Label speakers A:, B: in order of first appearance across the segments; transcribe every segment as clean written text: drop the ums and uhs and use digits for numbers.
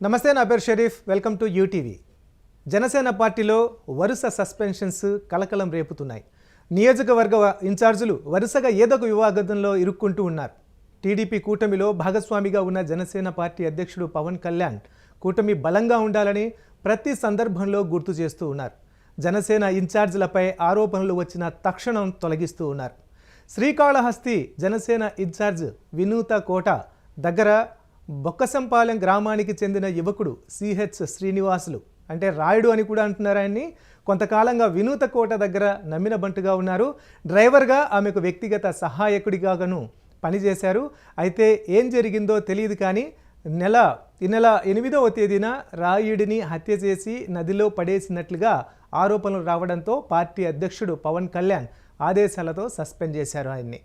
A: నమస్తే, నా పేరు Sharif. Welcome to UTV. Janasena పార్టీలో వరుస సస్పెన్షన్స్ కలకలం రేపుతున్నాయి. నియోజకవర్గ ఇన్ఛార్జీలు వరుసగా ఏదో ఒక వివాదంలో ఇరుక్కుంటూ ఉన్నారు. టీడీపీ కూటమిలో భాగస్వామిగా ఉన్న జనసేన పార్టీ అధ్యక్షుడు పవన్ కళ్యాణ్ కూటమి బలంగా ఉండాలని ప్రతి సందర్భంలో గుర్తు చేస్తూ ఉన్నారు. జనసేన ఇన్ఛార్జీలపై ఆరోపణలు వచ్చిన తక్షణం తొలగిస్తూ ఉన్నారు. శ్రీకాళహస్తి జనసేన ఇన్ఛార్జ్ వినూత కోట దగ్గర బొక్కసంపాలెం గ్రామానికి చెందిన యువకుడు సిహెచ్ శ్రీనివాసులు, అంటే రాయుడు అని కూడా అంటున్నారు ఆయన్ని, కొంతకాలంగా వినూత కోట దగ్గర నమ్మిన బంటుగా ఉన్నారు. డ్రైవర్గా ఆమెకు వ్యక్తిగత సహాయకుడిగాను పనిచేశారు. అయితే ఏం జరిగిందో తెలియదు, కానీ ఈ నెల 8వ తేదీన రాయుడిని హత్య చేసి నదిలో పడేసినట్లుగా ఆరోపణలు రావడంతో పార్టీ అధ్యక్షుడు పవన్ కళ్యాణ్ ఆదేశాలతో సస్పెండ్ చేశారు ఆయన్ని.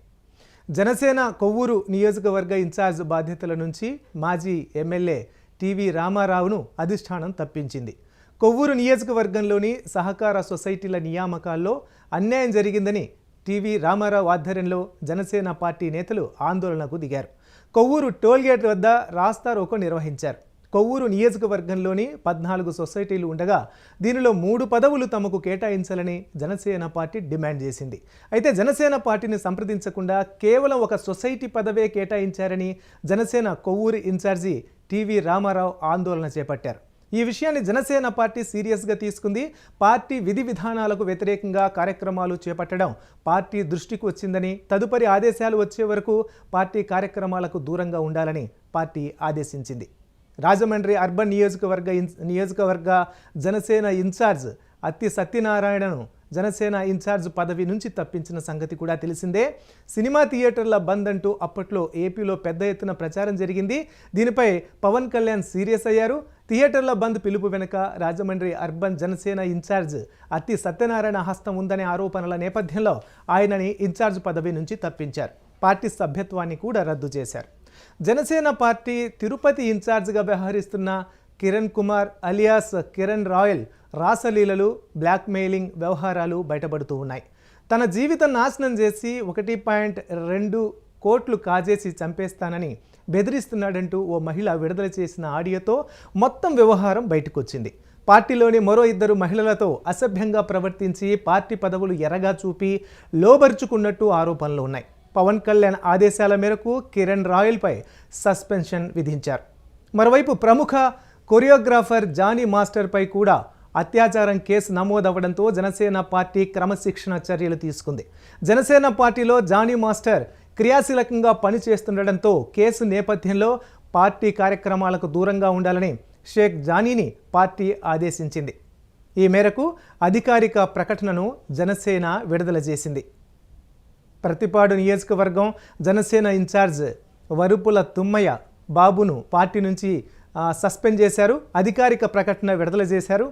A: జనసేన కొవ్వూరు నియోజకవర్గ ఇన్ఛార్జ్ బాధ్యతల నుంచి మాజీ ఎమ్మెల్యే టీవీ రామారావును అధిష్టానం తప్పించింది. కొవ్వూరు నియోజకవర్గంలోని సహకార సొసైటీల నియామకాల్లో అన్యాయం జరిగిందని టీవీ రామారావు ఆధ్వర్యంలో జనసేన పార్టీ నేతలు ఆందోళనకు దిగారు. కొవ్వూరు టోల్గేట్ వద్ద రాస్తారోకో నిర్వహించారు. కొవ్వూరు నియోజకవర్గంలోని 14 సొసైటీలు ఉండగా దీనిలో 3 పదవులు తమకు కేటాయించాలని జనసేన పార్టీ డిమాండ్ చేసింది. అయితే జనసేన పార్టీని సంప్రదించకుండా కేవలం ఒక సొసైటీ పదవే కేటాయించారని జనసేన కొవ్వూరు ఇన్ఛార్జి టీవీ రామారావు ఆందోళన చేపట్టారు. ఈ విషయాన్ని జనసేన పార్టీ సీరియస్గా తీసుకుంది. పార్టీ విధి విధానాలకు వ్యతిరేకంగా కార్యక్రమాలు చేపట్టడం పార్టీ దృష్టికి వచ్చిందని, తదుపరి ఆదేశాలు వచ్చే వరకు పార్టీ కార్యక్రమాలకు దూరంగా ఉండాలని పార్టీ ఆదేశించింది. రాజమండ్రి అర్బన్ నియోజకవర్గ జనసేన ఇన్ఛార్జ్ అత్తి సత్యనారాయణను జనసేన ఇన్ఛార్జ్ పదవి నుంచి తప్పించిన సంగతి కూడా తెలిసిందే. సినిమా థియేటర్ల బంద్ అంటూ అప్పట్లో ఏపీలో పెద్ద ఎత్తున ప్రచారం జరిగింది. దీనిపై పవన్ కళ్యాణ్ సీరియస్ అయ్యారు. థియేటర్ల బంద్ పిలుపు వెనుక రాజమండ్రి అర్బన్ జనసేన ఇన్ఛార్జ్ అత్తి సత్యనారాయణ హస్తం ఉందనే ఆరోపణల నేపథ్యంలో ఆయనని ఇన్ఛార్జ్ పదవి నుంచి తప్పించారు. పార్టీ సభ్యత్వాన్ని కూడా రద్దు చేశారు. జనసేన పార్టీ తిరుపతి ఇన్ఛార్జ్గా వ్యవహరిస్తున్న కిరణ్ కుమార్ అలియాస్ కిరణ్ రాయల్ రాసలీలలు, బ్లాక్మెయిలింగ్ వ్యవహారాలు బయటపడుతూ ఉన్నాయి. తన జీవితం నాశనం చేసి 1.2 కోట్లు కాజేసి చంపేస్తానని బెదిరిస్తున్నాడంటూ ఓ మహిళ విడుదల చేసిన ఆడియోతో మొత్తం వ్యవహారం బయటకు వచ్చింది. పార్టీలోని మరో 2 మహిళలతో అసభ్యంగా ప్రవర్తించి పార్టీ పదవులు ఎరగా చూపి లోబరుచుకున్నట్టు ఆరోపణలు ఉన్నాయి. పవన్ కళ్యాణ్ ఆదేశాల మేరకు కిరణ్ రాయల్పై సస్పెన్షన్ విధించారు. మరోవైపు ప్రముఖ కొరియోగ్రాఫర్ జానీ మాస్టర్పై కూడా అత్యాచారం కేసు నమోదవడంతో జనసేన పార్టీ క్రమశిక్షణ చర్యలు తీసుకుంది. జనసేన పార్టీలో జానీ మాస్టర్ క్రియాశీలకంగా పనిచేస్తుండటంతో కేసు నేపథ్యంలో పార్టీ కార్యక్రమాలకు దూరంగా ఉండాలని షేక్ జానీని పార్టీ ఆదేశించింది. ఈ మేరకు అధికారిక ప్రకటనను జనసేన విడుదల చేసింది. ప్రతిపాడు నియోజకవర్గం జనసేన ఇన్ఛార్జ్ వరుపుల తుమ్మయ్య బాబును పార్టీ నుంచి సస్పెండ్ చేశారు. అధికారిక ప్రకటన విడుదల చేశారు.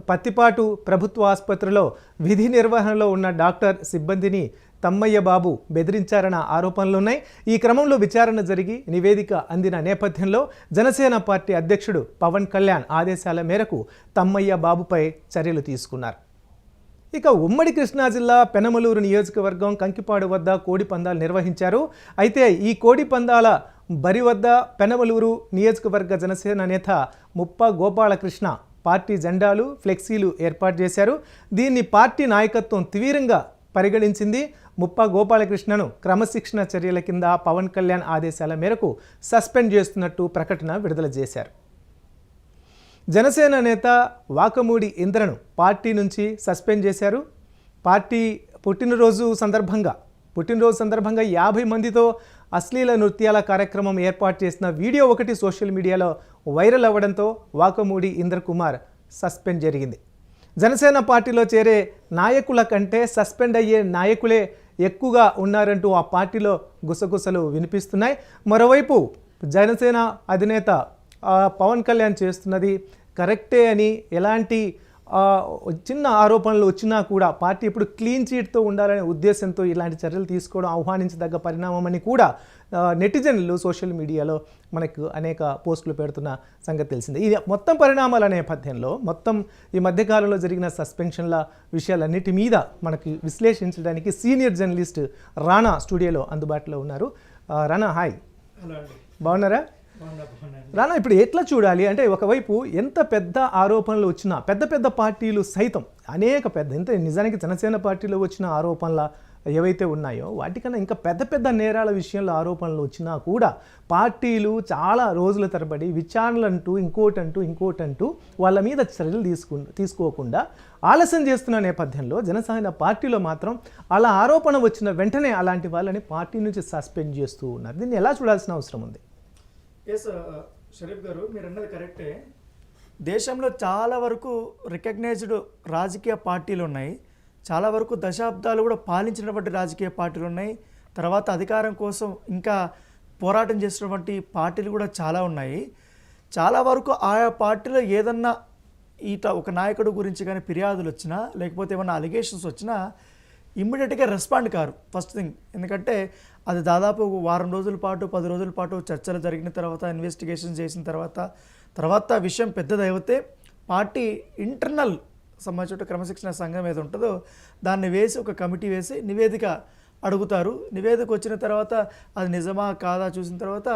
A: పత్తిపాటు ప్రభుత్వ ఆసుపత్రిలో విధి నిర్వహణలో ఉన్న డాక్టర్ సిబ్బందిని తమ్మయ్య బాబు బెదిరించారన్న ఆరోపణలున్నాయి. ఈ క్రమంలో విచారణ జరిగి నివేదిక అందిన నేపథ్యంలో జనసేన పార్టీ అధ్యక్షుడు పవన్ కళ్యాణ్ ఆదేశాల మేరకు తమ్మయ్య బాబుపై చర్యలు తీసుకున్నారు. ఇక ఉమ్మడి కృష్ణా జిల్లా పెనమలూరు నియోజకవర్గం కంకిపాడు వద్ద కోడి పందాలు నిర్వహించారు. అయితే ఈ కోడి పందాల బరి వద్ద పెనమలూరు నియోజకవర్గ జనసేన నేత ముప్ప గోపాలకృష్ణ పార్టీ జెండాలు, ఫ్లెక్సీలు ఏర్పాటు చేశారు. దీన్ని పార్టీ నాయకత్వం తీవ్రంగా పరిగణించింది. ముప్ప గోపాలకృష్ణను క్రమశిక్షణ చర్యల కింద పవన్ కళ్యాణ్ ఆదేశాల మేరకు సస్పెండ్ చేస్తున్నట్టు ప్రకటన విడుదల చేశారు. జనసేన నేత వాకమూడి ఇంద్రను పార్టీ నుంచి సస్పెండ్ చేశారు. పార్టీ పుట్టినరోజు సందర్భంగా 50 మందితో అశ్లీల నృత్యాల కార్యక్రమం ఏర్పాటు చేసిన వీడియో ఒకటి సోషల్ మీడియాలో వైరల్ అవ్వడంతో వాకమూడి ఇంద్ర కుమార్ సస్పెండ్ జరిగింది. జనసేన పార్టీలో చేరే నాయకుల కంటే సస్పెండ్ అయ్యే నాయకులే ఎక్కువగా ఉన్నారంటూ ఆ పార్టీలో గుసగుసలు వినిపిస్తున్నాయి. మరోవైపు జనసేన అధినేత పవన్ కళ్యాణ్ చేస్తున్నది కరెక్టే అని, ఎలాంటి చిన్న ఆరోపణలు వచ్చినా కూడా పార్టీ ఇప్పుడు క్లీన్ చీట్తో ఉండాలనే ఉద్దేశంతో ఇలాంటి చర్యలు తీసుకోవడం ఆహ్వానించదగ్గ పరిణామమని కూడా నెటిజన్లు సోషల్ మీడియాలో మనకు అనేక పోస్టులు పెడుతున్న సంగతి తెలిసిందే. ఇది మొత్తం పరిణామాల నేపథ్యంలో ఈ మధ్యకాలంలో జరిగిన సస్పెన్షన్ల విషయాలన్నిటి మీద మనకి విశ్లేషించడానికి సీనియర్ జర్నలిస్ట్ రానా స్టూడియోలో అందుబాటులో ఉన్నారు. రానా, హాయ్, బాగున్నారా? రానా, ఇప్పుడు ఎట్లా చూడాలి అంటే ఒకవైపు ఎంత పెద్ద ఆరోపణలు వచ్చినా పెద్ద పెద్ద పార్టీలు సైతం అనేక పెద్ద ఎంత నిజానికి జనసేన పార్టీలో వచ్చిన ఆరోపణల ఏవైతే ఉన్నాయో వాటికన్నా ఇంకా పెద్ద పెద్ద నేరాల విషయంలో ఆరోపణలు వచ్చినా కూడా పార్టీలు చాలా రోజుల తరబడి విచారణలంటూ ఇంకోటంటూ వాళ్ళ మీద చర్యలు తీసుకోకుండా ఆలస్యం చేస్తున్న నేపథ్యంలో జనసేన పార్టీలో మాత్రం అలా ఆరోపణ వచ్చిన వెంటనే అలాంటి వాళ్ళని పార్టీ నుంచి సస్పెండ్ చేస్తూ ఉన్నారు. దీన్ని ఎలా చూడాల్సిన అవసరం ఉంది?
B: ఎస్ షరీఫ్ గారు, మీరు అన్నది కరెక్టే. దేశంలో చాలా వరకు రికగ్నైజ్డ్ రాజకీయ పార్టీలు ఉన్నాయి. చాలా వరకు దశాబ్దాలు కూడా పాలించినటువంటి రాజకీయ పార్టీలు ఉన్నాయి. తర్వాత అధికారం కోసం ఇంకా పోరాటం చేసినటువంటి పార్టీలు కూడా చాలా ఉన్నాయి. చాలా వరకు ఆయా పార్టీలో ఏదన్నా ఒక నాయకుడు గురించి కానీ ఫిర్యాదులు వచ్చినా లేకపోతే ఏమన్నా అలిగేషన్స్ వచ్చినా ఇమ్మీడియట్గా రెస్పాండ్ కారు ఫస్ట్ థింగ్. ఎందుకంటే అది దాదాపు వారం రోజుల పాటు 10 రోజుల పాటు చర్చలు జరిగిన తర్వాత ఇన్వెస్టిగేషన్ చేసిన తర్వాత విషయం పెద్దదైతే పార్టీ ఇంటర్నల్ సంబంధించిన క్రమశిక్షణ సంఘం ఏది ఉంటుందో దాన్ని వేసి ఒక కమిటీ వేసి నివేదిక అడుగుతారు. నివేదిక వచ్చిన తర్వాత అది నిజమా కాదా చూసిన తర్వాత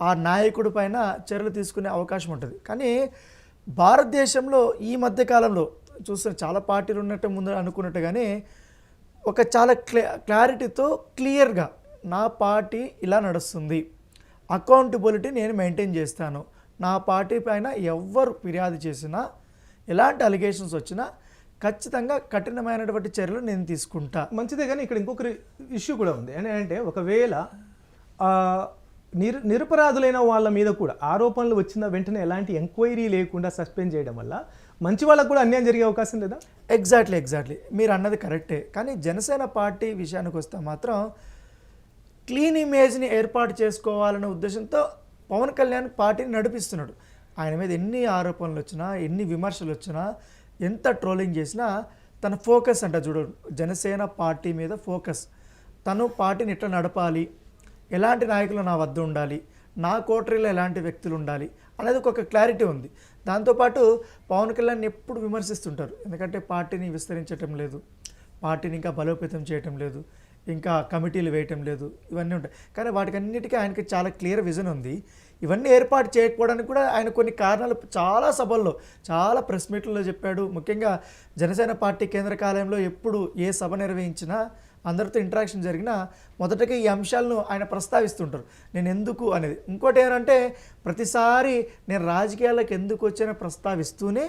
B: ఆ నాయకుడి పైన చర్యలు తీసుకునే అవకాశం ఉంటుంది. కానీ భారతదేశంలో ఈ మధ్యకాలంలో చూస్తున్న చాలా పార్టీలు ఉన్నట్టు ముందు అనుకున్నట్టుగానే ఒక చాలా క్లారిటీతో క్లియర్గా నా పార్టీ ఇలా నడుస్తుంది, అకౌంటబిలిటీ నేను మెయింటైన్ చేస్తాను, నా పార్టీ పైన ఎవ్వరు ఫిర్యాదు చేసినా ఎలాంటి అలిగేషన్స్ వచ్చినా ఖచ్చితంగా కఠినమైనటువంటి చర్యలు నేను తీసుకుంటా.
A: మంచిదే, కానీ ఇక్కడ ఇంకొక ఇష్యూ కూడా ఉంది. అంటే ఒకవేళ నిరపరాధులైన వాళ్ళ మీద కూడా ఆరోపణలు వచ్చిన వెంటనే ఎలాంటి ఎంక్వైరీ లేకుండా సస్పెండ్ చేయడం వల్ల మంచి వాళ్ళకు కూడా అన్యాయం జరిగే అవకాశం లేదా?
B: ఎగ్జాక్ట్లీ మీరు అన్నది కరెక్టే. కానీ జనసేన పార్టీ విషయానికి వస్తే మాత్రం క్లీన్ ఇమేజ్ని ఏర్పాటు చేసుకోవాలనే ఉద్దేశంతో పవన్ కళ్యాణ్ పార్టీని నడిపిస్తున్నాడు. ఆయన మీద ఎన్ని ఆరోపణలు వచ్చినా ఎన్ని విమర్శలు వచ్చినా ఎంత ట్రోలింగ్ చేసినా తన ఫోకస్ అంట చూడు, జనసేన పార్టీ మీద ఫోకస్. తను పార్టీని ఎట్లా నడపాలి, ఎలాంటి నాయకులు నా వద్ద ఉండాలి, నా కోటరీలో ఎలాంటి వ్యక్తులు ఉండాలి అనేది ఒక క్లారిటీ ఉంది. దాంతోపాటు పవన్ కళ్యాణ్ ఎప్పుడు విమర్శిస్తుంటారు. ఎందుకంటే పార్టీని విస్తరించటం లేదు, పార్టీని ఇంకా బలోపేతం చేయటం లేదు, ఇంకా కమిటీలు వేయటం లేదు, ఇవన్నీ ఉంటాయి. కానీ వాటికన్నిటికీ ఆయనకి చాలా క్లియర్ విజన్ ఉంది. ఇవన్నీ ఏర్పాటు చేయకపోవడానికి కూడా ఆయన కొన్ని కారణాలు చాలా సభల్లో చాలా ప్రెస్ మీట్లలో చెప్పాడు. ముఖ్యంగా జనసేన పార్టీ కేంద్ర కార్యాలయంలో ఎప్పుడు ఏ సభ నిర్వహించినా అందరితో ఇంటరాక్షన్ జరిగినా మొదటగా ఈ అంశాలను ఆయన ప్రస్తావిస్తుంటారు, నేను ఎందుకు అనేది. ఇంకోటి ఏంటంటే ప్రతిసారి నేను రాజకీయాలకు ఎందుకు వచ్చానో ప్రస్తావిస్తూనే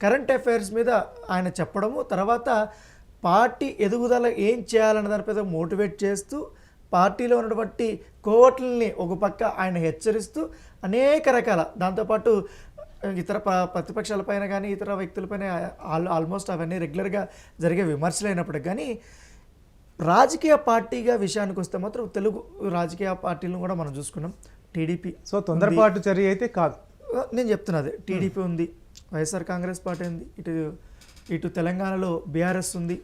B: కరెంట్ అఫైర్స్ మీద ఆయన చెప్పడము, తర్వాత పార్టీ ఎదుగుదల ఏం చేయాలన్న దానిపై మోటివేట్ చేస్తూ పార్టీలో ఉన్నటువంటి కోవట్లని ఒక పక్క ఆయన హెచ్చరిస్తూ అనేక రకాల, దాంతోపాటు ఇతర ప్రతిపక్షాలపైన కానీ ఇతర వ్యక్తులపైన ఆల్మోస్ట్ అవన్నీ రెగ్యులర్గా జరిగే విమర్శలు అయినప్పటికీ కానీ రాజకీయ పార్టీగా విషయానికి వస్తే మాత్రం తెలుగు రాజకీయ పార్టీలను కూడా మనం చూసుకున్నాం. టీడీపీ
A: సో తొందరపాటు చర్య అయితే కాదు
B: నేను చెప్తున్నది. టీడీపీ ఉంది, వైఎస్ఆర్ కాంగ్రెస్ పార్టీ ఉంది, ఇటు తెలంగాణలో బీఆర్ఎస్ ఉంది,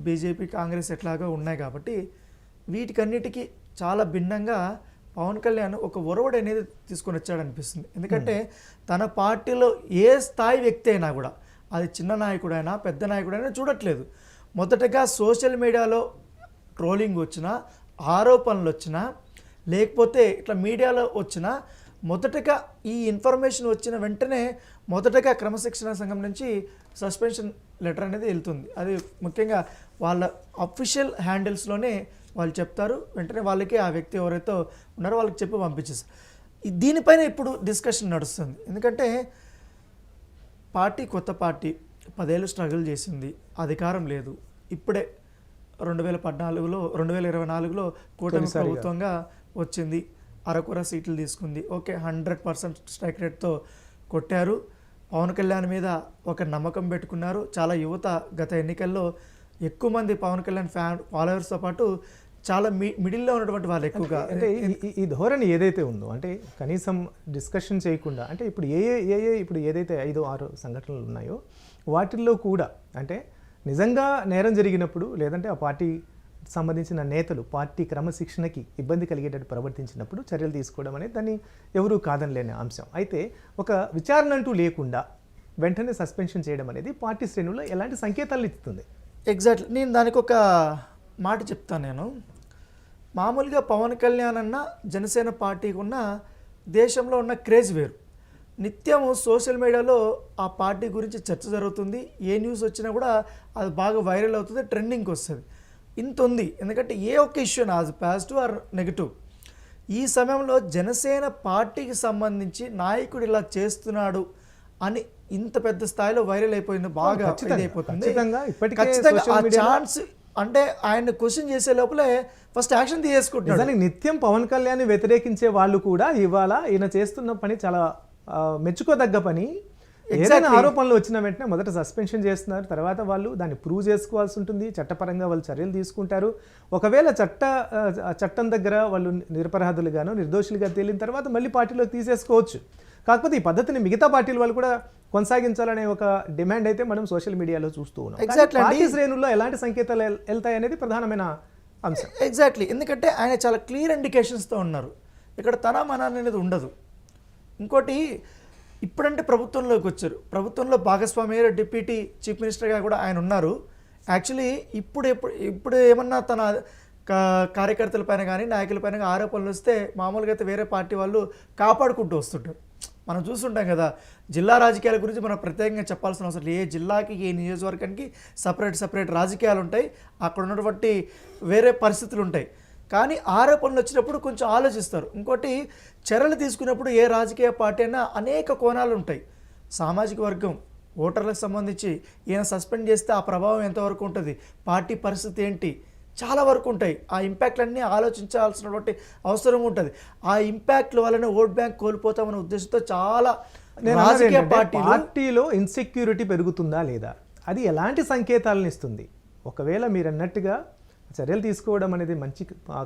B: బీజేపీ కాంగ్రెస్ ఎట్లాగా ఉన్నాయి. కాబట్టి వీటికన్నిటికీ చాలా భిన్నంగా పవన్ కళ్యాణ్ ఒక ఒరవడి అనేది తీసుకొని వచ్చాడనిపిస్తుంది. ఎందుకంటే తన పార్టీలో ఏ స్థాయి వ్యక్తి అయినా కూడా అది చిన్న నాయకుడైనా పెద్ద నాయకుడైనా చూడట్లేదు. మొదటగా సోషల్ మీడియాలో ట్రోలింగ్ వచ్చినా, ఆరోపణలు వచ్చినా, లేకపోతే ఇట్లా మీడియాలో వచ్చినా మొదటగా ఈ ఇన్ఫర్మేషన్ వచ్చిన వెంటనే మొదటగా క్రమశిక్షణ సంఘం నుంచి సస్పెన్షన్ లెటర్ అనేది వెళ్తుంది. అది ముఖ్యంగా వాళ్ళ అఫీషియల్ హ్యాండిల్స్లోనే వాళ్ళు చెప్తారు. వెంటనే వాళ్ళకి ఆ వ్యక్తి ఎవరైతే ఉన్నారో వాళ్ళకి చెప్పి పంపించేస్తారు. దీనిపైన ఇప్పుడు డిస్కషన్ నడుస్తుంది. ఎందుకంటే పార్టీ కొత్త పార్టీ 10 ఏళ్ళు స్ట్రగుల్ చేసింది, అధికారం లేదు. ఇప్పుడే 2024లో కూటమి ప్రభుత్వంగా వచ్చింది, అరకొర సీట్లు తీసుకుంది. ఓకే, 100% స్ట్రైక్ రేట్తో కొట్టారు. పవన్ కళ్యాణ్ మీద ఒక నమ్మకం పెట్టుకున్నారు. చాలా యువత గత ఎన్నికల్లో ఎక్కువ మంది పవన్ కళ్యాణ్ ఫాలోవర్స్తో పాటు చాలా మిడిల్లో ఉన్నటువంటి వాళ్ళు ఎక్కువగా.
A: అంటే ఈ ధోరణి ఏదైతే ఉందో అంటే కనీసం డిస్కషన్ చేయకుండా అంటే ఇప్పుడు ఇప్పుడు ఏదైతే 5-6 సంఘటనలు ఉన్నాయో వాటిల్లో కూడా అంటే నిజంగా నేరం జరిగినప్పుడు లేదంటే ఆ పార్టీ సంబంధించిన నేతలు పార్టీ క్రమశిక్షణకి ఇబ్బంది కలిగేటట్టు ప్రవర్తించినప్పుడు చర్యలు తీసుకోవడం అనేది దాన్ని ఎవరూ కాదనలేని అంశం. అయితే ఒక విచారణ అంటూ లేకుండా వెంటనే సస్పెన్షన్ చేయడం అనేది పార్టీ శ్రేణుల్లో ఎలాంటి సంకేతాలు ఇస్తుంది?
B: ఎగ్జాక్ట్లీ నేను దానికి ఒక మాట చెప్తాను. నేను మామూలుగా పవన్ కళ్యాణ్ అన్న జనసేన పార్టీకి ఉన్న దేశంలో ఉన్న క్రేజ్ వేరు. నిత్యము సోషల్ మీడియాలో ఆ పార్టీ గురించి చర్చ జరుగుతుంది. ఏ న్యూస్ వచ్చినా కూడా అది బాగా వైరల్ అవుతుంది, ట్రెండింగ్కి వస్తుంది. ఇంత ఉంది. ఎందుకంటే ఏ ఒక్క ఇష్యూ అది పాజిటివ్ ఆర్ నెగిటివ్. ఈ సమయంలో జనసేన పార్టీకి సంబంధించి నాయకుడు ఇలా చేస్తున్నాడు అని ఇంత పెద్ద స్థాయిలో వైరల్ అయిపోయింది, బాగా అయిపోతుంది. ఖచ్చితంగా ఆ ఛాన్స్ అంటే ఆయన క్వశ్చన్ చేసే లోపలే ఫస్ట్ యాక్షన్ తీసుకుంటున్నాడు.
A: నిత్యం పవన్ కళ్యాణ్ వ్యతిరేకించే వాళ్ళు కూడా ఇవాళ ఈయన చేస్తున్న పని చాలా మెచ్చుకోదగ్గ పని. ఏదైనా ఆరోపణలు వచ్చిన వెంటనే మొదట సస్పెన్షన్ చేస్తున్నారు, తర్వాత వాళ్ళు దాన్ని ప్రూవ్ చేసుకోవాల్సి ఉంటుంది, చట్టపరంగా వాళ్ళు చర్యలు తీసుకుంటారు. ఒకవేళ చట్టం దగ్గర వాళ్ళు నిరపరాధులుగానో నిర్దోషులుగా తేలిన తర్వాత మళ్ళీ పార్టీలోకి తీసేసుకోవచ్చు. కాకపోతే ఈ పద్ధతిని మిగతా పార్టీల వాళ్ళు కూడా కొనసాగించాలనే ఒక డిమాండ్ అయితే మనం సోషల్ మీడియాలో చూస్తూ ఉన్నాం. పార్టీ శ్రేణుల్లో ఎలాంటి సంకేతాలు వెళ్తాయి అనేది ప్రధానమైన అంశం.
B: ఎగ్జాక్ట్లీ. ఎందుకంటే ఆయన చాలా క్లియర్ ఇండికేషన్స్తో ఉన్నారు. ఇక్కడ తన మన అనేది ఉండదు. ఇంకోటి, ఇప్పుడంటే ప్రభుత్వంలోకి వచ్చారు, ప్రభుత్వంలో భాగస్వామి డిప్యూటీ చీఫ్ మినిస్టర్గా కూడా ఆయన ఉన్నారు. యాక్చువల్లీ ఇప్పుడు ఏమన్నా తన కార్యకర్తల పైన కానీ నాయకుల పైన ఆరోపణలు వస్తే మామూలుగా అయితే వేరే పార్టీ వాళ్ళు కాపాడుకుంటూ వస్తుంటారు. మనం చూస్తుంటాం కదా, జిల్లా రాజకీయాల గురించి మనం ప్రత్యేకంగా చెప్పాల్సిన అవసరం లేదు. ఏ జిల్లాకి ఏ నియోజకవర్గానికి సపరేట్ రాజకీయాలు ఉంటాయి, అక్కడ ఉన్నటువంటి వేరే పరిస్థితులు ఉంటాయి. కానీ ఆరోపణలు వచ్చినప్పుడు కొంచెం ఆలోచిస్తారు. ఇంకోటి, చర్యలు తీసుకున్నప్పుడు ఏ రాజకీయ పార్టీ అయినా అనేక కోణాలు ఉంటాయి. సామాజిక వర్గం, ఓటర్లకు సంబంధించి ఈయన సస్పెండ్ చేస్తే ఆ ప్రభావం ఎంతవరకు ఉంటుంది, పార్టీ పరిస్థితి ఏంటి, చాలా వరకు ఉంటాయి. ఆ ఇంపాక్ట్లన్నీ ఆలోచించాల్సినటువంటి అవసరం ఉంటుంది. ఆ ఇంపాక్ట్ల వలన ఓట్ బ్యాంక్ కోల్పోతామనే ఉద్దేశంతో చాలా రాజకీయ
A: పార్టీలో ఇన్సెక్యూరిటీ పెరుగుతుందా లేదా, అది ఎలాంటి సంకేతాలను ఇస్తుంది? ఒకవేళ మీరు అన్నట్టుగా చర్యలు తీసుకోవడం అనేది మంచి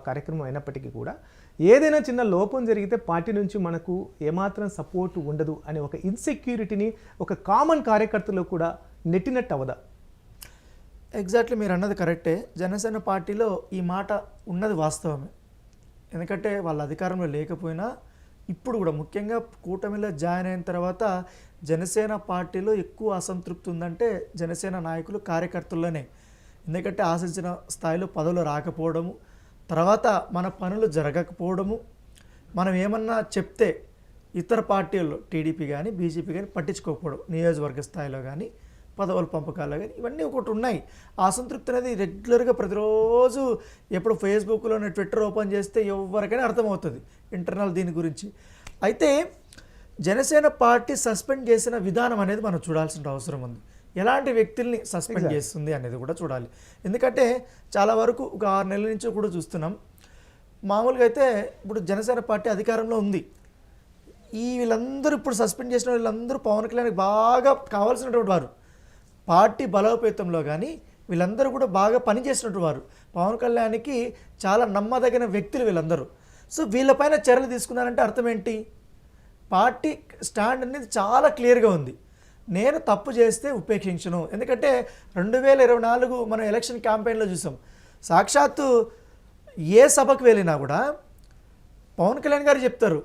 A: కార్యక్రమం అయినప్పటికీ కూడా ఏదైనా చిన్న లోపం జరిగితే పార్టీ నుంచి మనకు ఏమాత్రం సపోర్ట్ ఉండదు అనే ఒక ఇన్సెక్యూరిటీని ఒక కామన్ కార్యకర్తలో కూడా నెట్టినట్టు అవదా?
B: ఎగ్జాక్ట్లీ, మీరు అన్నది కరెక్టే. జనసేన పార్టీలో ఈ మాట ఉన్నది వాస్తవమే. ఎందుకంటే వాళ్ళ అధికారంలో లేకపోయినా ఇప్పుడు కూడా ముఖ్యంగా కూటమిలో జాయిన్ అయిన తర్వాత జనసేన పార్టీలో ఎక్కువ అసంతృప్తి ఉందంటే జనసేన నాయకులు కార్యకర్తల్లోనే. ఎందుకంటే ఆశించిన స్థాయిలో పదవులు రాకపోవడము, తర్వాత మన పనులు జరగకపోవడము, మనం ఏమన్నా చెప్తే ఇతర పార్టీల్లో టీడీపీ కానీ బీజేపీ కానీ పట్టించుకోకపోవడం, నియోజకవర్గ స్థాయిలో కానీ పదవుల పంపకాలు కానీ ఇవన్నీ ఒకటి ఉన్నాయి. ఆ అసంతృప్తి అనేది రెగ్యులర్గా ప్రతిరోజు ఎప్పుడు ఫేస్బుక్లోనే ట్విట్టర్ ఓపెన్ చేస్తే ఎవరికైనా అర్థమవుతుంది ఇంటర్నల్ దీని గురించి. అయితే జనసేన పార్టీ సస్పెండ్ చేసిన విధానం అనేది మనం చూడాల్సిన అవసరం ఉంది. ఎలాంటి వ్యక్తుల్ని సస్పెండ్ చేస్తుంది అనేది కూడా చూడాలి. ఎందుకంటే చాలా వరకు ఒక 6 నెలల నుంచి కూడా చూస్తున్నాం. మామూలుగా అయితే ఇప్పుడు జనసేన పార్టీ అధికారంలో ఉంది. వీళ్ళందరూ ఇప్పుడు సస్పెండ్ చేసిన వీళ్ళందరూ పవన్ కళ్యాణ్కి బాగా కావాల్సినటువంటి వారు, పార్టీ బలోపేతంలో కానీ వీళ్ళందరూ కూడా బాగా పనిచేసినటువంటి వారు, పవన్ కళ్యాణ్కి చాలా నమ్మదగిన వ్యక్తులు వీళ్ళందరూ. సో వీళ్ళపైన చర్యలు తీసుకున్నారంటే అర్థం ఏంటి? పార్టీ స్టాండ్ అనేది చాలా క్లియర్గా ఉంది. నేను తప్పు చేస్తే ఉపేక్షించను. ఎందుకంటే 2024 మనం ఎలక్షన్ క్యాంపెయిన్లో చూసాం. సాక్షాత్తు ఏ సభకు వెళ్ళినా కూడా పవన్ కళ్యాణ్ గారు చెప్తారు,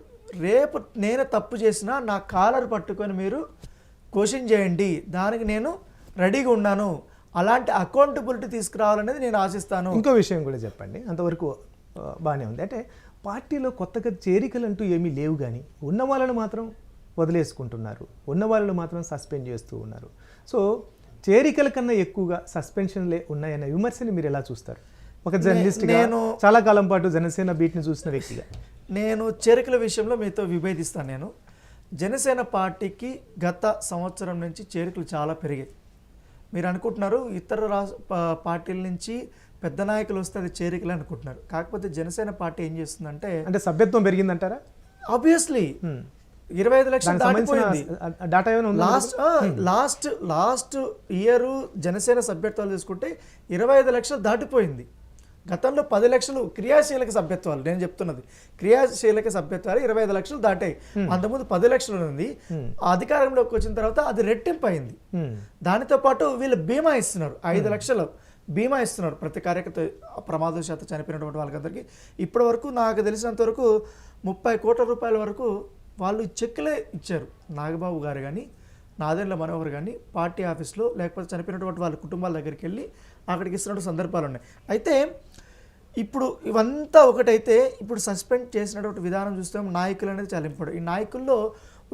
B: రేపు నేను తప్పు చేసినా నా కాలర్ పట్టుకొని మీరు క్వశ్చన్ చేయండి, దానికి నేను రెడీగా ఉన్నాను, అలాంటి అకౌంటబిలిటీ తీసుకురావాలనేది నేను ఆశిస్తాను.
A: ఇంకో విషయం కూడా చెప్పండి, అంతవరకు బాగానే ఉంది. అంటే పార్టీలో కొత్తగా చేరికలు అంటూ ఏమీ లేవు, కానీ ఉన్న వాళ్ళను మాత్రం వదిలేసుకుంటున్నారు, ఉన్న వాళ్ళను మాత్రం సస్పెండ్ చేస్తూ ఉన్నారు. సో చేరికల కన్నా ఎక్కువగా సస్పెన్షన్లే ఉన్నాయన్న విమర్శని మీరు ఎలా చూస్తారు? ఒక జర్నలిస్ట్గా, నేను చాలా కాలం పాటు జనసేన బీట్ని చూసిన వ్యక్తిగా
B: నేను చేరికల విషయంలో మీతో విభేదిస్తాను. నేను జనసేన పార్టీకి గత సంవత్సరం నుంచి చేరికలు చాలా పెరిగాయి. మీరు అనుకుంటున్నారు ఇతర పార్టీల నుంచి పెద్ద నాయకులు వస్తే అది చేరికలు అనుకుంటున్నారు. కాకపోతే జనసేన పార్టీ ఏం చేస్తుందంటే,
A: అంటే సభ్యత్వం పెరిగిందంటారా?
B: ఆబ్వియస్లీ 25 లక్షలు దాటిపోయింది. లాస్ట్ ఇయర్ జనసేన సభ్యత్వాలు తీసుకుంటే 25 లక్షలు దాటిపోయింది. గతంలో 10 లక్షలు క్రియాశీలక సభ్యత్వాలు, నేను చెప్తున్నది క్రియాశీలక సభ్యత్వాలు 25 లక్షలు దాటాయి. అంతకుముందు 10 లక్షలు ఉంది. అధికారంలోకి వచ్చిన తర్వాత అది రెట్టింపు అయింది. దానితో పాటు వీళ్ళు బీమా ఇస్తున్నారు, 5 లక్షలు బీమా ఇస్తున్నారు ప్రతి కార్యకర్త ప్రమాదవశాత్తు చనిపోయినటువంటి వాళ్ళకందరికీ. ఇప్పటి వరకు నాకు తెలిసినంత వరకు 30 కోట్ల రూపాయల వరకు వాళ్ళు చెక్కులే ఇచ్చారు. నాగబాబు గారు కానీ నాదెండ్ల మనోహర్ కానీ పార్టీ ఆఫీస్లో, లేకపోతే చనిపోయినటువంటి వాళ్ళ కుటుంబాల దగ్గరికి వెళ్ళి అక్కడికి ఇస్తున్న సందర్భాలు ఉన్నాయి. అయితే ఇప్పుడు ఇవంతా ఒకటైతే ఇప్పుడు సస్పెండ్ చేసినటువంటి విధానం చూస్తే నాయకులు అనేది చాలా ఇంపార్టెంట్. ఈ నాయకుల్లో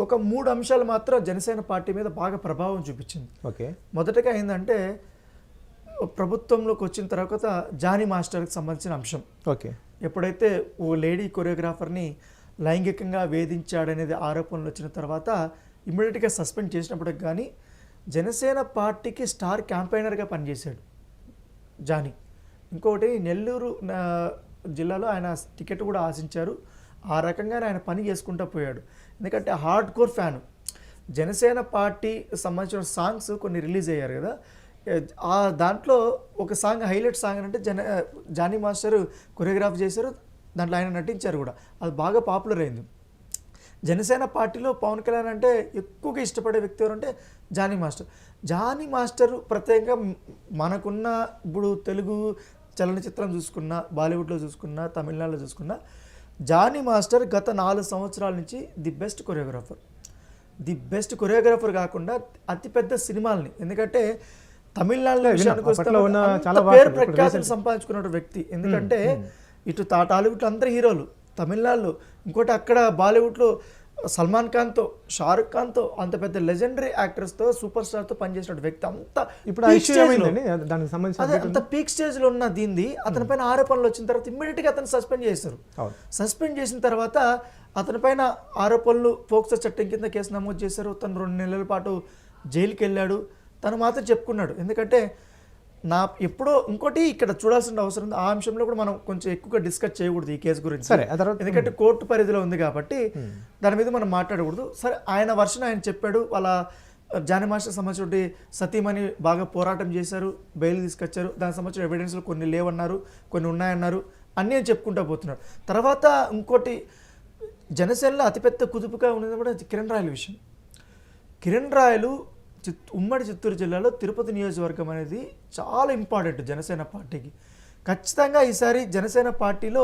B: ఒక 3 అంశాలు మాత్రం జనసేన పార్టీ మీద బాగా ప్రభావం చూపించింది.
A: ఓకే.
B: మొదటగా ఏంటంటే ప్రభుత్వంలోకి వచ్చిన తర్వాత జానీ మాస్టర్కి సంబంధించిన అంశం.
A: ఓకే.
B: ఎప్పుడైతే ఓ లేడీ కొరియోగ్రాఫర్ని లైంగికంగా వేధించాడనేది ఆరోపణలు వచ్చిన తర్వాత ఇమ్మీడియట్గా సస్పెండ్ చేసినప్పటికి కానీ జనసేన పార్టీకి స్టార్ క్యాంపెయినర్గా పనిచేశాడు జానీ. ఇంకొకటి నెల్లూరు జిల్లాలో ఆయన టికెట్ కూడా ఆశించారు. ఆ రకంగానే ఆయన పని చేసుకుంటూ పోయాడు. ఎందుకంటే hard core fan. Janasena party సంబంధించిన సాంగ్స్ కొన్ని రిలీజ్ అయ్యారు కదా, ఆ దాంట్లో ఒక సాంగ్ హైలైట్ సాంగ్ అంటే జానీ మాస్టర్ కొరియోగ్రాఫ్ చేశారు, దాంట్లో ఆయన నటించారు కూడా. అది బాగా పాపులర్ అయింది. జనసేన పార్టీలో పవన్ కళ్యాణ్ అంటే ఎక్కువగా ఇష్టపడే వ్యక్తి ఎవరంటే జానీ మాస్టర్. జానీ మాస్టర్ ప్రత్యేకంగా మనకున్న ఇప్పుడు తెలుగు చలనచిత్రం చూసుకున్నా, బాలీవుడ్లో చూసుకున్నా, తమిళనాడులో చూసుకున్నా, జానీ మాస్టర్ గత 4 సంవత్సరాల నుంచి ది బెస్ట్ కొరియోగ్రాఫర్ కాకుండా అతిపెద్ద సినిమాలని, ఎందుకంటే తమిళనాడులో విషయానికి వస్తే పేరు ప్రఖ్యాతులు సంపాదించుకున్న వ్యక్తి. ఎందుకంటే ఇటు టాలీవుడ్లో అందరు హీరోలు, తమిళనాడులో ఇంకోటి అక్కడ బాలీవుడ్లో సల్మాన్ ఖాన్తో, షారుఖ్ ఖాన్తో, అంత పెద్ద లెజెండరీ యాక్టర్స్తో, సూపర్ స్టార్తో పనిచేసిన వ్యక్తి. అంత
A: ఇప్పుడు అంత పీక్ స్టేజ్లో ఉన్న దీన్ని అతని పైన ఆరోపణలు వచ్చిన తర్వాత ఇమ్మీడియట్గా అతను సస్పెండ్ చేశారు. సస్పెండ్ చేసిన తర్వాత అతని పైన ఆరోపణలు పోక్సో చట్టం కింద కేసు నమోదు చేశారు. తను 2 నెలల పాటు జైలుకి వెళ్ళాడు. తను మాత్రం చెప్పుకున్నాడు. ఎందుకంటే ఎప్పుడో ఇంకోటి ఇక్కడ చూడాల్సిన అవసరం ఉంది. ఆ అంశంలో కూడా మనం కొంచెం ఎక్కువగా డిస్కస్ చేయకూడదు ఈ కేసు గురించి, ఎందుకంటే కోర్టు పరిధిలో ఉంది కాబట్టి దాని మీద మనం మాట్లాడకూడదు. సరే, ఆయన వర్షన్ ఆయన చెప్పాడు. వాళ్ళ జానీ మాస్టర్ సంబంధించిన సతీమణి బాగా పోరాటం చేశారు, బెయిల్ తీసుకొచ్చారు, దానికి సంబంధించిన ఎవిడెన్స్లు కొన్ని లేవన్నారు, కొన్ని ఉన్నాయన్నారు, అన్నీ చెప్పుకుంటూ పోతున్నారు. తర్వాత ఇంకోటి జనసేనలో అతిపెద్ద కుదుపుగా ఉన్నది కూడా కిరణ్ రాయల విషయం. కిరణ్ రాయలు ఉమ్మడి చిత్తూరు జిల్లాలో తిరుపతి నియోజకవర్గం అనేది చాలా ఇంపార్టెంట్ జనసేన పార్టీకి. ఖచ్చితంగా ఈసారి జనసేన పార్టీలో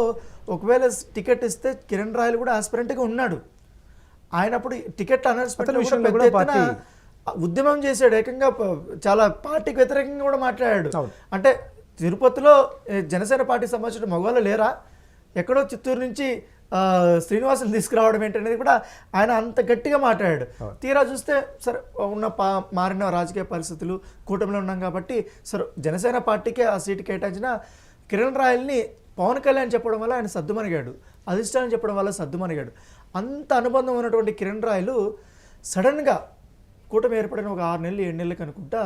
A: ఒకవేళ టికెట్ ఇస్తే కిరణ్ రాయలు కూడా ఆస్పిరెంట్గా ఉన్నాడు. ఆయన అప్పుడు టికెట్ అనౌన్స్మెంట్ ఉద్యమం చేశాడు, ఏకంగా చాలా పార్టీకి వ్యతిరేకంగా కూడా మాట్లాడాడు. అంటే తిరుపతిలో జనసేన పార్టీకి సంబంధించిన మగవాళ్ళు లేరా, ఎక్కడో చిత్తూరు నుంచి శ్రీనివాసుని తీసుకురావడం ఏంటనేది కూడా ఆయన అంత గట్టిగా మాట్లాడాడు. తీరా చూస్తే సరే ఉన్న మారిన రాజకీయ పరిస్థితులు, కూటమిలో ఉన్నాం కాబట్టి సరే జనసేన పార్టీకే ఆ సీటు కేటాయించిన కిరణ్ రాయల్ని పవన్ కళ్యాణ్ చెప్పడం వల్ల ఆయన సద్దుమణిగాడు, అధిష్టానం చెప్పడం వల్ల సద్దుమణిగాడు. అంత అనుబంధం ఉన్నటువంటి కిరణ్ రాయలు సడన్గా కూటమి ఏర్పడిన ఒక 6 నెలలు 7 నెలలకు అనుకుంటా,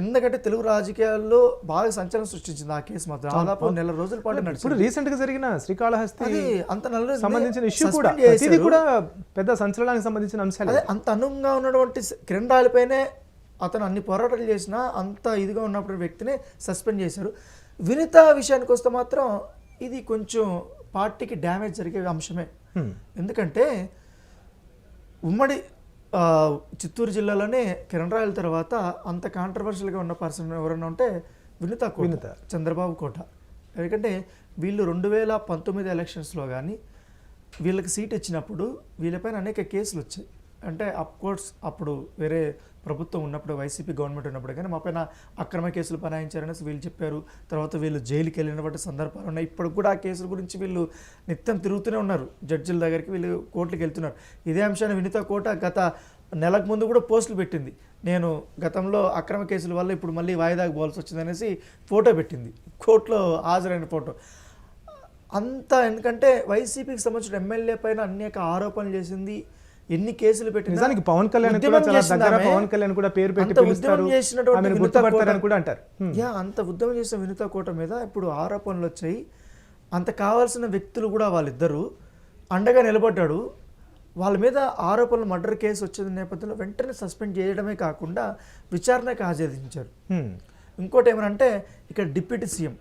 A: ఎందుకంటే తెలుగు రాజకీయాల్లో బాగా సంచలనం సృష్టించింది ఆ కేసు మాత్రం. దాదాపు 1 నెల రోజుల పాటు నడిచింది. రీసెంట్ గా జరిగిన శ్రీకాళహస్తి
B: అంత నెల
A: సంబంధించిన ఇష్యూ కూడా పెద్ద సంచలనానికి సంబంధించిన అంశాలు.
B: అదే అంత అనువుగా ఉన్నటువంటి కిరణ్ రాయలపైనే అతను అన్ని పోరాటాలు చేసినా అంత ఇదిగా ఉన్నప్పుడు వ్యక్తిని సస్పెండ్ చేశారు. వినిత విషయానికి వస్తే మాత్రం ఇది కొంచెం పార్టీకి డ్యామేజ్ జరిగే అంశమే. ఎందుకంటే ఉమ్మడి చిత్తూరు జిల్లాలోనే కిరణ్ రాయల తర్వాత అంత కాంట్రవర్షియల్గా ఉన్న పర్సన్ ఎవరైనా ఉంటే వినిత చంద్రబాబు కోట. ఎందుకంటే వీళ్ళు 2019 ఎలక్షన్స్లో కానీ వీళ్ళకి సీట్ ఇచ్చినప్పుడు వీళ్ళపైన అనేక కేసులు వచ్చాయి. అంటే అఫ్కోర్స్ అప్పుడు వేరే ప్రభుత్వం ఉన్నప్పుడు, వైసీపీ గవర్నమెంట్ ఉన్నప్పుడు కానీ మా పైన అక్రమ కేసులు బనాయించారనేసి వీళ్ళు చెప్పారు. తర్వాత వీళ్ళు జైలుకి వెళ్ళినటువంటి సందర్భాలు ఉన్నాయి. ఇప్పుడు కూడా ఆ కేసుల గురించి వీళ్ళు నిత్యం తిరుగుతూనే ఉన్నారు, జడ్జిల దగ్గరికి వీళ్ళు కోర్టుకి వెళ్తున్నారు. ఇదే అంశాన్ని వినిత కోట గత నెలకు ముందు కూడా పోస్టులు పెట్టింది. నేను గతంలో అక్రమ కేసుల వల్ల ఇప్పుడు మళ్ళీ వాయిదాకు పోవాల్సి వచ్చిందనేసి ఫోటో పెట్టింది, కోర్టులో హాజరైన ఫోటో. అంతా ఎందుకంటే వైసీపీకి సంబంధించిన ఎమ్మెల్యే పైన అనేక ఆరోపణలు చేసింది, ఎన్ని కేసులు పెట్టింది.
A: పవన్ కళ్యాణ్ కూడా పేరు పెట్టి పిలుస్తారు, ఆమెను గుర్తుపడతారని కూడా అంటారు.
B: అంత ఉద్యమం చేసిన వినిత కోట మీద ఇప్పుడు ఆరోపణలు వచ్చాయి. అంత కావాల్సిన వ్యక్తులు కూడా వాళ్ళిద్దరూ అండగా నిలబడ్డాడు. వాళ్ళ మీద ఆరోపణలు, మర్డర్ కేసు వచ్చిన నేపథ్యంలో వెంటనే సస్పెండ్ చేయడమే కాకుండా విచారణకు హాజరించారు. ఇంకోటి ఏమనంటే ఇక్కడ డిప్యూటీ సీఎం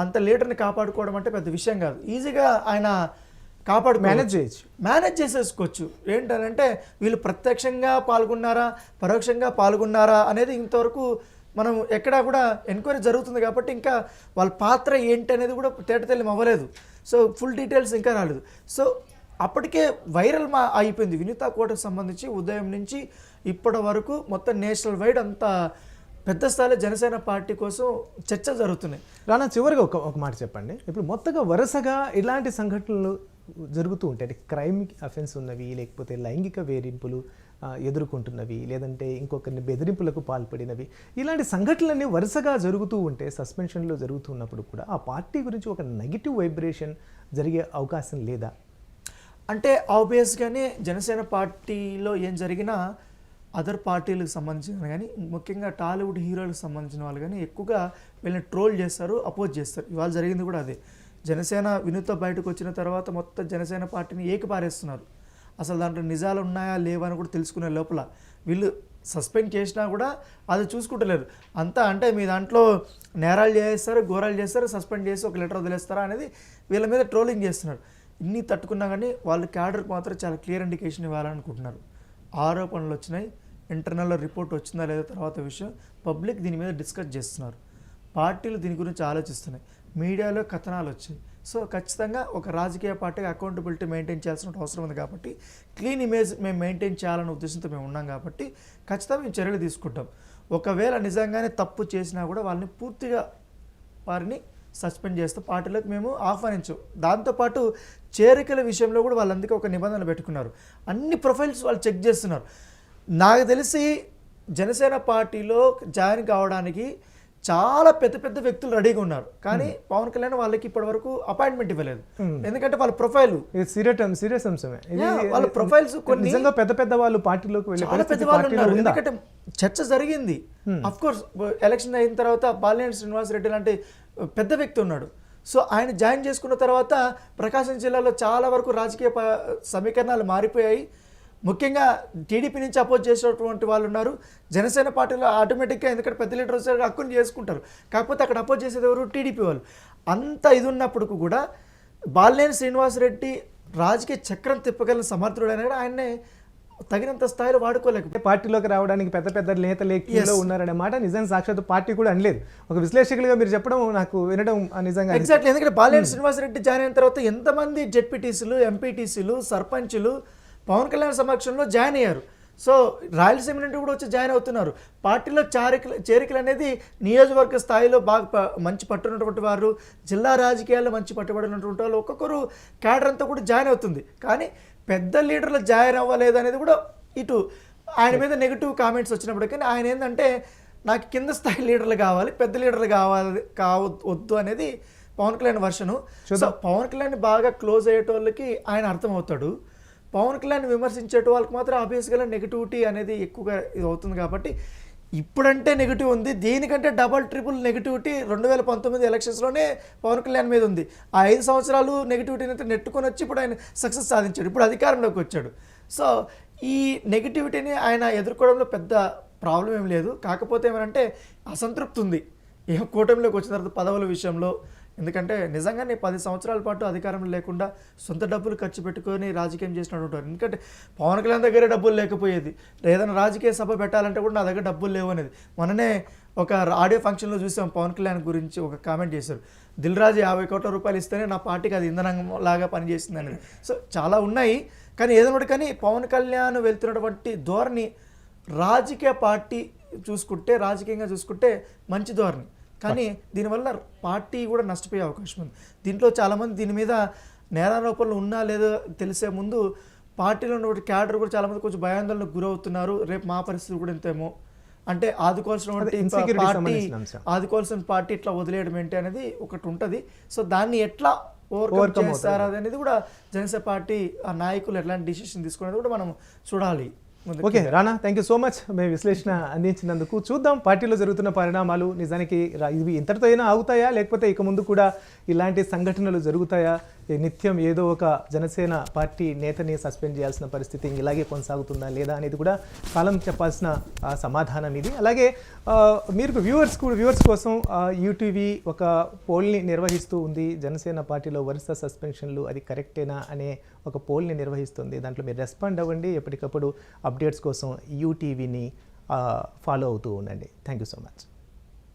B: అంత లీడర్ని కాపాడుకోవడం అంటే పెద్ద విషయం కాదు. ఈజీగా ఆయన మేనేజ్ చేసేసుకోవచ్చు. ఏంటంటే వీళ్ళు ప్రత్యక్షంగా పాల్గొన్నారా, పరోక్షంగా పాల్గొన్నారా అనేది ఇంతవరకు మనం ఎక్కడా కూడా ఎంక్వైరీ జరుగుతుంది కాబట్టి ఇంకా వాళ్ళ పాత్ర ఏంటి అనేది కూడా తేటతెల్లం అవ్వలేదు. సో ఫుల్ డీటెయిల్స్ ఇంకా రాలేదు. సో అప్పటికే వైరల్ అయిపోయింది వినిత కోటకు సంబంధించి. ఉదయం నుంచి ఇప్పటి వరకు మొత్తం నేషనల్ వైడ్ అంతా పెద్ద స్థాయిలో జనసేన పార్టీ కోసం చర్చలు జరుగుతున్నాయి.
A: రానా, చివరిగా ఒక మాట చెప్పండి. ఇప్పుడు మొత్తగా వరుసగా ఇలాంటి సంఘటనలు జరుగుతూ ఉంటాయి. అంటే క్రైమ్ అఫెన్స్ ఉన్నవి, లేకపోతే లైంగిక వేధింపులు ఎదుర్కొంటున్నవి, లేదంటే ఇంకొకరిని బెదిరింపులకు పాల్పడినవి, ఇలాంటి సంఘటనలన్నీ వరుసగా జరుగుతూ ఉంటే, సస్పెన్షన్లో జరుగుతున్నప్పుడు కూడా ఆ పార్టీ గురించి ఒక నెగిటివ్ వైబ్రేషన్ జరిగే అవకాశం లేదా?
B: అంటే ఆబ్వియస్గానే జనసేన పార్టీలో ఏం జరిగినా అదర్ పార్టీలకు సంబంధించిన కానీ, ముఖ్యంగా టాలీవుడ్ హీరోలకు సంబంధించిన వాళ్ళు కానీ ఎక్కువగా వీళ్ళని ట్రోల్ చేస్తారు, అపోజ్ చేస్తారు. ఇవాళ జరిగింది కూడా అదే. జనసేన వినూత బయటకు వచ్చిన తర్వాత మొత్తం జనసేన పార్టీని ఏకిపారేస్తున్నారు. అసలు దాంట్లో నిజాలు ఉన్నాయా లేవా అని కూడా తెలుసుకునే లోపల వీళ్ళు సస్పెండ్ చేసినా కూడా అది చూసుకుంటలేరు. అంతా అంటే మీ దాంట్లో నేరాలు చేస్తారు, ఘోరాలు చేస్తారు, సస్పెండ్ చేసి ఒక లెటర్ వదిలేస్తారా అనేది వీళ్ళ మీద ట్రోలింగ్ చేస్తున్నారు. ఇన్ని తట్టుకున్నా కానీ వాళ్ళు క్యాడర్కి మాత్రం చాలా క్లియర్ ఇండికేషన్ ఇవ్వాలనుకుంటున్నారు. ఆరోపణలు వచ్చినాయి, ఇంటర్నల్లో రిపోర్ట్ వచ్చిందా లేదా తర్వాత విషయం, పబ్లిక్ దీని మీద డిస్కస్ చేస్తున్నారు, పార్టీలు దీని గురించి ఆలోచిస్తున్నాయి, మీడియాలో కథనాలు వచ్చాయి. సో ఖచ్చితంగా ఒక రాజకీయ పార్టీకి అకౌంటబిలిటీ మెయింటైన్ చేయాల్సిన అవసరం ఉంది. కాబట్టి క్లీన్ ఇమేజ్ మేము మెయింటైన్ చేయాలనే ఉద్దేశంతో మేము ఉన్నాం. కాబట్టి ఖచ్చితంగా మేము చర్యలు తీసుకుంటాం. ఒకవేళ నిజంగానే తప్పు చేసినా కూడా వాళ్ళని పూర్తిగా వారిని సస్పెండ్ చేస్తూ పార్టీలోకి మేము ఆహ్వానించాం. దాంతోపాటు చేరికల విషయంలో కూడా వాళ్ళందరికీ ఒక నిబంధనలు పెట్టుకున్నారు. అన్ని ప్రొఫైల్స్ వాళ్ళు చెక్ చేస్తున్నారు. నాకు తెలిసి జనసేన పార్టీలో జాయిన్ కావడానికి చాలా పెద్ద పెద్ద వ్యక్తులు రెడీగా ఉన్నారు. కానీ పవన్ కళ్యాణ్ వాళ్ళకి ఇప్పటి వరకు అపాయింట్మెంట్ ఇవ్వలేదు. ఎందుకంటే వాళ్ళ ప్రొఫైల్
A: సీరియస్ అంశమే.
B: వాళ్ళ ప్రొఫైల్స్ కొన్ని
A: నిజంగా పెద్ద పెద్ద వాళ్ళు పార్టీలోకి వెళ్ళే
B: చాలా పెద్ద వాళ్ళు ఉన్నారు. ఎందుకంటే చర్చ జరిగింది. అఫ్ కోర్స్ ఎలక్షన్ అయిన తర్వాత బాలినేని శ్రీనివాసరెడ్డి లాంటి పెద్ద వ్యక్తి ఉన్నాడు. సో ఆయన జాయిన్ చేసుకున్న తర్వాత ప్రకాశం జిల్లాలో చాలా వరకు రాజకీయ సమీకరణాలు మారిపోయాయి. ముఖ్యంగా టీడీపీ నుంచి అపోజ్ చేసేటువంటి వాళ్ళు ఉన్నారు. జనసేన పార్టీలో ఆటోమేటిక్గా ఎందుకంటే పెద్ద లీడర్ వచ్చారు హక్కుని చేసుకుంటారు. కాకపోతే అక్కడ అపోజ్ చేసేది ఎవరు? టీడీపీ వాళ్ళు. అంత ఇది ఉన్నప్పుడు కూడా బాలినేని శ్రీనివాసరెడ్డి రాజకీయ చక్రం తిప్పగలిగిన సమర్థుడైన కూడా ఆయన్నే తగినంత స్థాయిలో వాడుకోలేకపోతే
A: పార్టీలోకి రావడానికి పెద్ద పెద్ద నేతలు ఎక్కువలో ఉన్నారనే మాట నిజంగా సాక్షాత్ పార్టీ కూడా అనలేదు. ఒక విశ్లేషకులుగా మీరు చెప్పడం నాకు వినడం నిజంగా
B: ఎగ్జాక్ట్లీ. ఎందుకంటే బాలినేని శ్రీనివాసరెడ్డి జాయిన్ అయిన తర్వాత ఎంతమంది జెడ్పీటీసీలు, ఎంపీటీసీలు, సర్పంచులు పవన్ కళ్యాణ్ సమక్షంలో జాయిన్ అయ్యారు. సో రాయలసీమ నుండి కూడా వచ్చి జాయిన్ అవుతున్నారు. పార్టీలో చేరికలు అనేది నియోజకవర్గ స్థాయిలో బాగా మంచి పట్టున్నటువంటి వారు, జిల్లా రాజకీయాల్లో మంచి పట్టుబడినటువంటి వాళ్ళు ఒక్కొక్కరు క్యాడర్ అంతా కూడా జాయిన్ అవుతుంది. కానీ పెద్ద లీడర్లు జాయిన్ అవ్వలేదు అనేది కూడా ఇటు ఆయన మీద నెగిటివ్ కామెంట్స్ వచ్చినప్పుడు. కానీ ఆయన ఏంటంటే నాకు కింద స్థాయి లీడర్లు కావాలి, పెద్ద లీడర్లు వద్దు అనేది పవన్ కళ్యాణ్ వర్షను. సో పవన్ కళ్యాణ్ బాగా క్లోజ్ అయ్యేటోళ్ళకి ఆయన అర్థమవుతాడు. పవన్ కళ్యాణ్ విమర్శించేట వాళ్ళకి మాత్రం ఆబ్వియస్గా నెగిటివిటీ అనేది ఎక్కువగా ఇది అవుతుంది. కాబట్టి ఇప్పుడంటే నెగిటివ్ ఉంది, దీనికంటే డబల్ ట్రిపుల్ నెగిటివిటీ 2019 ఎలక్షన్స్లోనే పవన్ కళ్యాణ్ మీద ఉంది. ఆ 5 సంవత్సరాలు నెగిటివిటీని అయితే నెట్టుకొని వచ్చి ఇప్పుడు ఆయన సక్సెస్ సాధించాడు, ఇప్పుడు అధికారంలోకి వచ్చాడు. సో ఈ నెగిటివిటీని ఆయన ఎదుర్కోవడంలో పెద్ద ప్రాబ్లం ఏం లేదు. కాకపోతే ఏమంటే అసంతృప్తి ఉంది ఏ కూటమిలోకి వచ్చిన తర్వాత పదవుల విషయంలో. ఎందుకంటే నిజంగానే 10 సంవత్సరాల పాటు అధికారంలో లేకుండా సొంత డబ్బులు ఖర్చు పెట్టుకొని రాజకీయం చేసినట్టు ఉంటారు. ఎందుకంటే పవన్ కళ్యాణ్ దగ్గరే డబ్బులు లేకపోయేది, ఏదైనా రాజకీయ సభ పెట్టాలంటే కూడా నా దగ్గర డబ్బులు లేవు అనేది. మొన్ననే ఒక ఆడియో ఫంక్షన్లో చూసాం, పవన్ కళ్యాణ్ గురించి ఒక కామెంట్ చేశారు, దిల్ రాజు 50 కోట్ల రూపాయలు ఇస్తేనే నా పార్టీకి అది ఇంధనం లాగా పనిచేస్తుంది అనేది. సో చాలా ఉన్నాయి. కానీ ఏదైనా కానీ పవన్ కళ్యాణ్ వెళ్తున్నటువంటి ధోరణి రాజకీయ పార్టీ రాజకీయంగా చూసుకుంటే మంచి ధోరణి. కానీ దీనివల్ల పార్టీ కూడా నష్టపోయే అవకాశం ఉంది. దీంట్లో చాలామంది దీని మీద నేరారోపణలు ఉన్నా లేదో తెలిసే ముందు పార్టీలో ఉన్న క్యాడర్ కూడా చాలామంది కొంచెం భయాందోళనకు గురవుతున్నారు. రేపు మా పరిస్థితి కూడా ఇంతేమో, అంటే ఆదుకోవాల్సిన పార్టీ ఇట్లా వదిలేయడం ఏంటి అనేది ఒకటి ఉంటుంది. సో దాన్ని ఎట్లా ఓవర్కమ్ చేస్తారా అనేది కూడా జనసేన పార్టీ ఆ నాయకులు ఎట్లాంటి డిసిషన్ తీసుకునేది కూడా మనం చూడాలి.
A: Okay Rana, thank you so much మేము విశ్లేషణ అందించినందుకు. చూద్దాం పార్టీలో జరుగుతున్న పరిణామాలు నిజానికి ఇవి ఇంతటితో అయినా ఆగుతాయా, లేకపోతే ఇక ముందు కూడా ఇలాంటి సంఘటనలు జరుగుతాయా? నిత్యం ఏదో ఒక జనసేన పార్టీ నేతని సస్పెండ్ చేయాల్సిన పరిస్థితి ఇలాగే కొనసాగుతుందా లేదా అనేది కూడా కాలం చెప్పాల్సిన సమాధానం ఇది. అలాగే మీరు వ్యూవర్స్ కోసం యూటీవీ ఒక పోల్ని నిర్వహిస్తూ ఉంది. జనసేన పార్టీలో వరుస సస్పెన్షన్లు అది కరెక్టేనా అనే ఒక పోల్ని నిర్వహిస్తుంది. దాంట్లో మీరు రెస్పాండ్ అవ్వండి. ఎప్పటికప్పుడు అప్డేట్స్ కోసం యూటీవీని ఫాలో అవుతూ ఉండండి. Thank you so much.